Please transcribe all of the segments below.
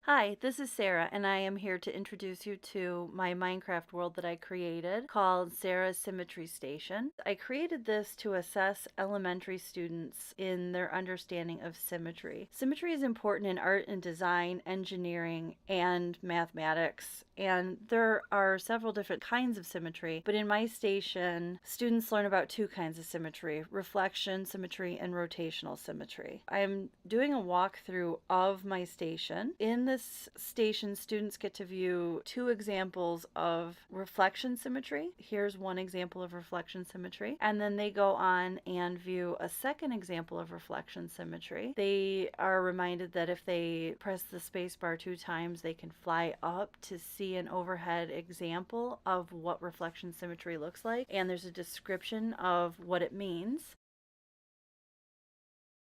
Hi, this is Sarah, and I am here to introduce you to my Minecraft world that I created called Sarah's Symmetry Station. I created this to assess elementary students in their understanding of symmetry. Symmetry is important in art and design, engineering, and mathematics, and there are several different kinds of symmetry, but in my station, students learn about two kinds of symmetry: reflection symmetry and rotational symmetry. I'm doing a walkthrough of my station. In this station, students get to view two examples of reflection symmetry. Here's one example of reflection symmetry, and then they go on and view a second example of reflection symmetry. They are reminded that if they press the space bar 2 times, they can fly up to see an overhead example of what reflection symmetry looks like, and there's a description of what it means.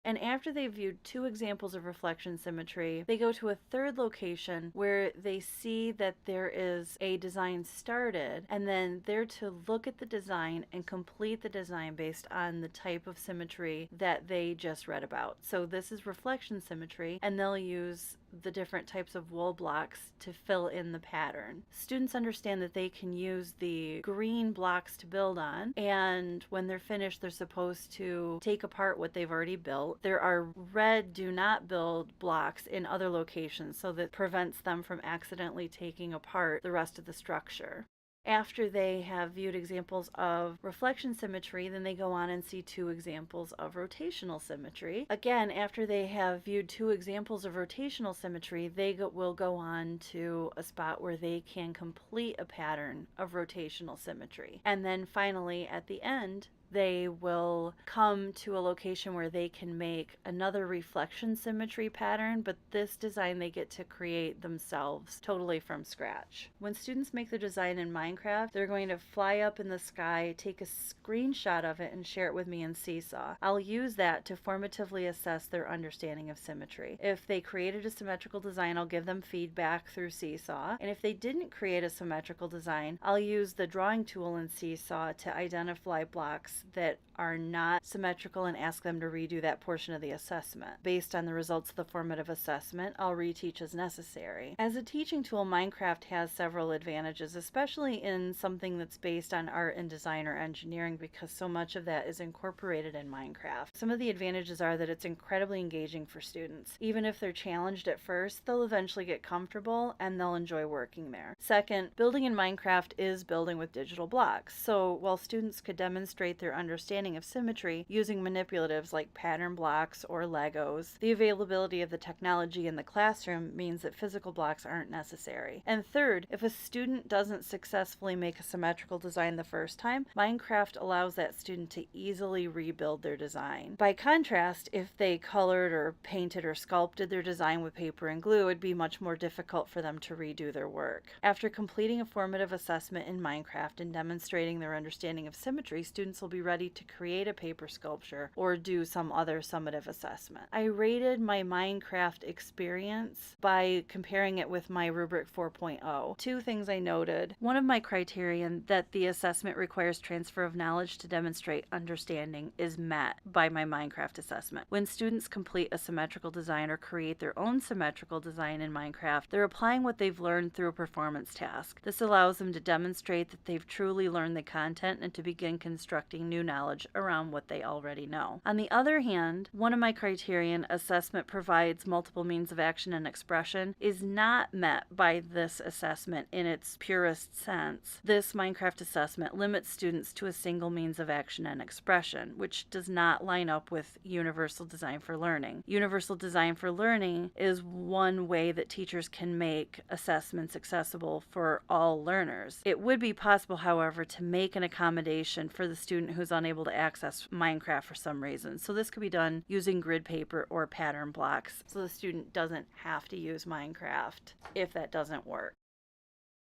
And after they've viewed two examples of reflection symmetry, they go to a third location where they see that there is a design started, and then they're to look at the design and complete the design based on the type of symmetry that they just read about. So this is reflection symmetry, and they'll use the different types of wool blocks to fill in the pattern. Students understand that they can use the green blocks to build on, and when they're finished, they're supposed to take apart what they've already built. There are red do not build blocks in other locations, so that prevents them from accidentally taking apart the rest of the structure. After they have viewed examples of reflection symmetry, then they go on and see two examples of rotational symmetry. Again, after they have viewed two examples of rotational symmetry, they will go on to a spot where they can complete a pattern of rotational symmetry. And then finally, at the end, they will come to a location where they can make another reflection symmetry pattern, but this design they get to create themselves totally from scratch. When students make their design in Minecraft, they're going to fly up in the sky, take a screenshot of it, and share it with me in Seesaw. I'll use that to formatively assess their understanding of symmetry. If they created a symmetrical design, I'll give them feedback through Seesaw. And if they didn't create a symmetrical design, I'll use the drawing tool in Seesaw to identify blocks that are not symmetrical and ask them to redo that portion of the assessment. Based on the results of the formative assessment, I'll reteach as necessary. As a teaching tool, Minecraft has several advantages, especially in something that's based on art and design or engineering, because so much of that is incorporated in Minecraft. Some of the advantages are that it's incredibly engaging for students. Even if they're challenged at first, they'll eventually get comfortable and they'll enjoy working there. Second, building in Minecraft is building with digital blocks. So while students could demonstrate their understanding of symmetry using manipulatives like pattern blocks or Legos, the availability of the technology in the classroom means that physical blocks aren't necessary. And third, if a student doesn't successfully make a symmetrical design the first time, Minecraft allows that student to easily rebuild their design. By contrast, if they colored or painted or sculpted their design with paper and glue, it'd be much more difficult for them to redo their work. After completing a formative assessment in Minecraft and demonstrating their understanding of symmetry, students will be ready to create a paper sculpture or do some other summative assessment. I rated my Minecraft experience by comparing it with my rubric 4.0. Two things I noted. One of my criterion that the assessment requires transfer of knowledge to demonstrate understanding is met by my Minecraft assessment. When students complete a symmetrical design or create their own symmetrical design in Minecraft, they're applying what they've learned through a performance task. This allows them to demonstrate that they've truly learned the content and to begin constructing new knowledge around what they already know. On the other hand, one of my criterion, assessment provides multiple means of action and expression, is not met by this assessment in its purest sense. This Minecraft assessment limits students to a single means of action and expression, which does not line up with universal design for learning. Universal design for learning is one way that teachers can make assessments accessible for all learners. It would be possible, however, to make an accommodation for the student who's unable to access Minecraft for some reason. So this could be done using grid paper or pattern blocks, so the student doesn't have to use Minecraft if that doesn't work.